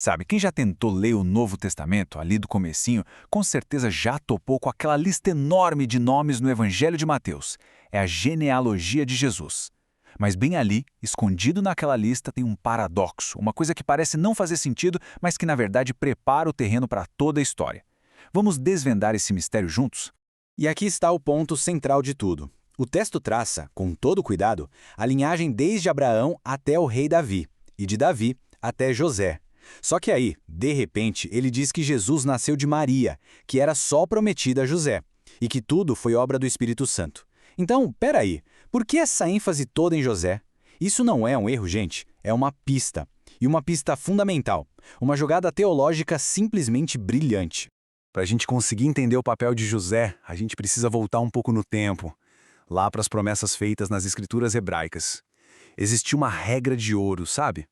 Sabe, quem já tentou ler o Novo Testamento, ali do comecinho, com certeza já topou com aquela lista enorme de nomes no Evangelho de Mateus. É a genealogia de Jesus. Mas bem ali, escondido naquela lista, tem um paradoxo, uma coisa que parece não fazer sentido, mas que na verdade prepara o terreno para toda a história. Vamos desvendar esse mistério juntos? E aqui está o ponto central de tudo. O texto traça, com todo cuidado, a linhagem desde Abraão até o rei Davi, e de Davi até José. Só que aí, de repente, ele diz que Jesus nasceu de Maria, que era só prometida a José, e que tudo foi obra do Espírito Santo. Então, peraí, por que essa ênfase toda em José? Isso não é um erro, gente, é uma pista. E uma pista fundamental, uma jogada teológica simplesmente brilhante. Para a gente conseguir entender o papel de José, a gente precisa voltar um pouco no tempo, lá para as promessas feitas nas escrituras hebraicas. Existia uma regra de ouro, sabe?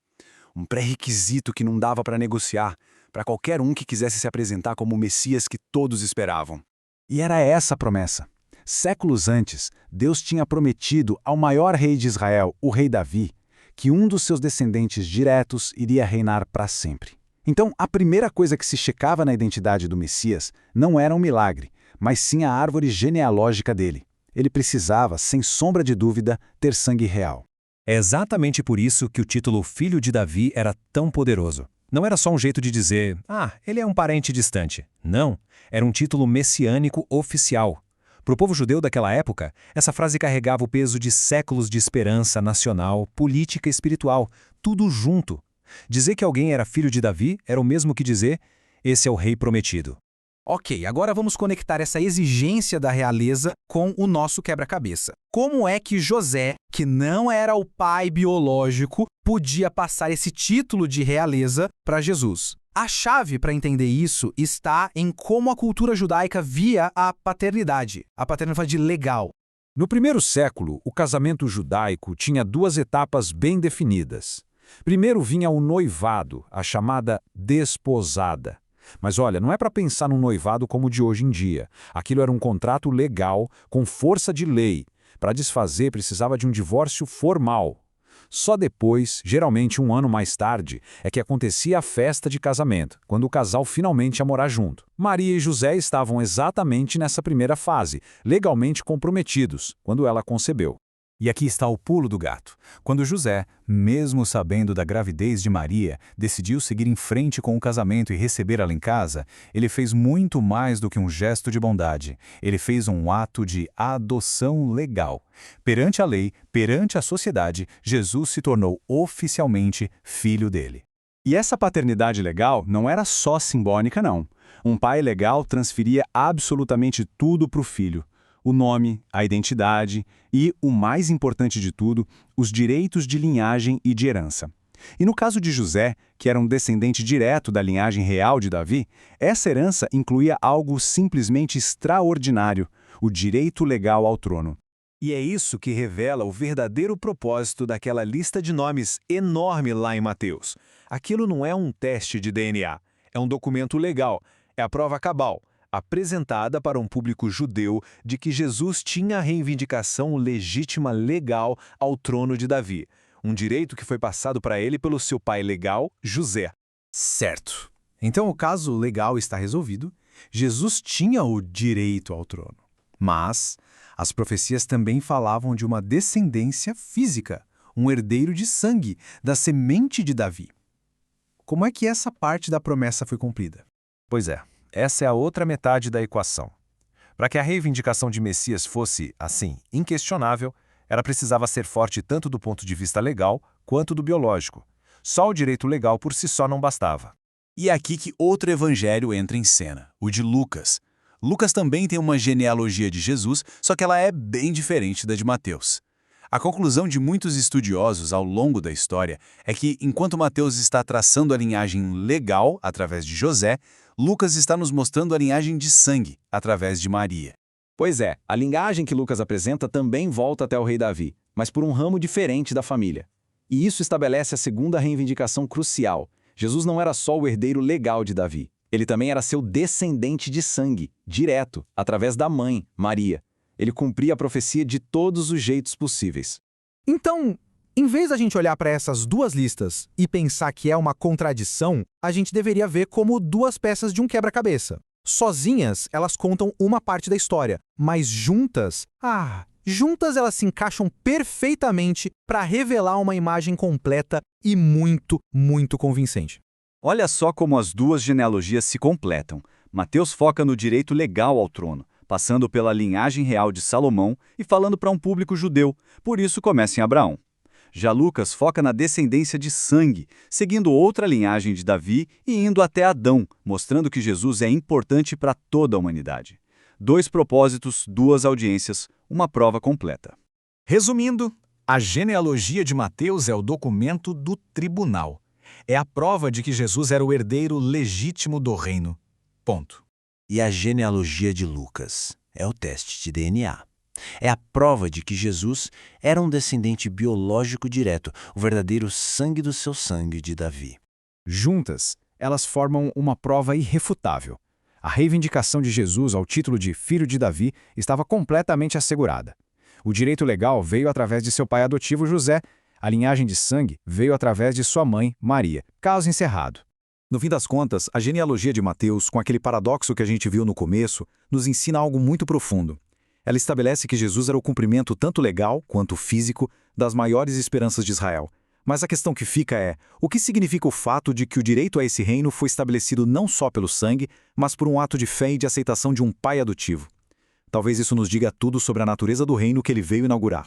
Um pré-requisito que não dava para negociar, para qualquer um que quisesse se apresentar como o Messias que todos esperavam. E era essa a promessa. Séculos antes, Deus tinha prometido ao maior rei de Israel, o rei Davi, que um dos seus descendentes diretos iria reinar para sempre. Então, a primeira coisa que se checava na identidade do Messias não era um milagre, mas sim a árvore genealógica dele. Ele precisava, sem sombra de dúvida, ter sangue real. É exatamente por isso que o título Filho de Davi era tão poderoso. Não era só um jeito de dizer, ele é um parente distante. Não, era um título messiânico oficial. Para o povo judeu daquela época, essa frase carregava o peso de séculos de esperança nacional, política e espiritual, tudo junto. Dizer que alguém era filho de Davi era o mesmo que dizer, esse é o rei prometido. Ok, agora vamos conectar essa exigência da realeza com o nosso quebra-cabeça. Como é que José, que não era o pai biológico, podia passar esse título de realeza para Jesus? A chave para entender isso está em como a cultura judaica via a paternidade legal. No primeiro século, o casamento judaico tinha duas etapas bem definidas. Primeiro vinha o noivado, a chamada desposada. Mas olha, não é para pensar num noivado como o de hoje em dia. Aquilo era um contrato legal, com força de lei. Para desfazer, precisava de um divórcio formal. Só depois, geralmente um ano mais tarde, é que acontecia a festa de casamento, quando o casal finalmente ia morar junto. Maria e José estavam exatamente nessa primeira fase, legalmente comprometidos, quando ela concebeu. E aqui está o pulo do gato. Quando José, mesmo sabendo da gravidez de Maria, decidiu seguir em frente com o casamento e recebê-la em casa, ele fez muito mais do que um gesto de bondade. Ele fez um ato de adoção legal. Perante a lei, perante a sociedade, Jesus se tornou oficialmente filho dele. E essa paternidade legal não era só simbólica, não. Um pai legal transferia absolutamente tudo para o filho. O nome, a identidade e, o mais importante de tudo, os direitos de linhagem e de herança. E no caso de José, que era um descendente direto da linhagem real de Davi, essa herança incluía algo simplesmente extraordinário, o direito legal ao trono. E é isso que revela o verdadeiro propósito daquela lista de nomes enorme lá em Mateus. Aquilo não é um teste de DNA, é um documento legal, é a prova cabal, apresentada para um público judeu de que Jesus tinha a reivindicação legítima legal ao trono de Davi, um direito que foi passado para ele pelo seu pai legal, José. Certo. Então o caso legal está resolvido. Jesus tinha o direito ao trono. Mas as profecias também falavam de uma descendência física, um herdeiro de sangue, da semente de Davi. Como é que essa parte da promessa foi cumprida? Pois é. Essa é a outra metade da equação. Para que a reivindicação de Messias fosse, assim, inquestionável, ela precisava ser forte tanto do ponto de vista legal quanto do biológico. Só o direito legal por si só não bastava. E é aqui que outro evangelho entra em cena, o de Lucas. Lucas também tem uma genealogia de Jesus, só que ela é bem diferente da de Mateus. A conclusão de muitos estudiosos ao longo da história é que, enquanto Mateus está traçando a linhagem legal através de José, Lucas está nos mostrando a linhagem de sangue através de Maria. Pois é, a linhagem que Lucas apresenta também volta até o rei Davi, mas por um ramo diferente da família. E isso estabelece a segunda reivindicação crucial. Jesus não era só o herdeiro legal de Davi, ele também era seu descendente de sangue, direto, através da mãe, Maria. Ele cumpria a profecia de todos os jeitos possíveis. Então, Em vez da gente olhar para essas duas listas e pensar que é uma contradição, a gente deveria ver como duas peças de um quebra-cabeça. Sozinhas, elas contam uma parte da história, mas juntas, juntas elas se encaixam perfeitamente para revelar uma imagem completa e muito, muito convincente. Olha só como as duas genealogias se completam. Mateus foca no direito legal ao trono, passando pela linhagem real de Salomão e falando para um público judeu, por isso começa em Abraão. Já Lucas foca na descendência de sangue, seguindo outra linhagem de Davi e indo até Adão, mostrando que Jesus é importante para toda a humanidade. 2 propósitos, 2 audiências, uma prova completa. Resumindo, a genealogia de Mateus é o documento do tribunal. É a prova de que Jesus era o herdeiro legítimo do reino. Ponto. E a genealogia de Lucas é o teste de DNA. É a prova de que Jesus era um descendente biológico direto, o verdadeiro sangue do seu sangue de Davi. Juntas, elas formam uma prova irrefutável. A reivindicação de Jesus ao título de Filho de Davi estava completamente assegurada. O direito legal veio através de seu pai adotivo José, a linhagem de sangue veio através de sua mãe, Maria. Caso encerrado. No fim das contas, a genealogia de Mateus, com aquele paradoxo que a gente viu no começo, nos ensina algo muito profundo. Ela estabelece que Jesus era o cumprimento tanto legal quanto físico das maiores esperanças de Israel. Mas a questão que fica é, o que significa o fato de que o direito a esse reino foi estabelecido não só pelo sangue, mas por um ato de fé e de aceitação de um pai adotivo? Talvez isso nos diga tudo sobre a natureza do reino que ele veio inaugurar.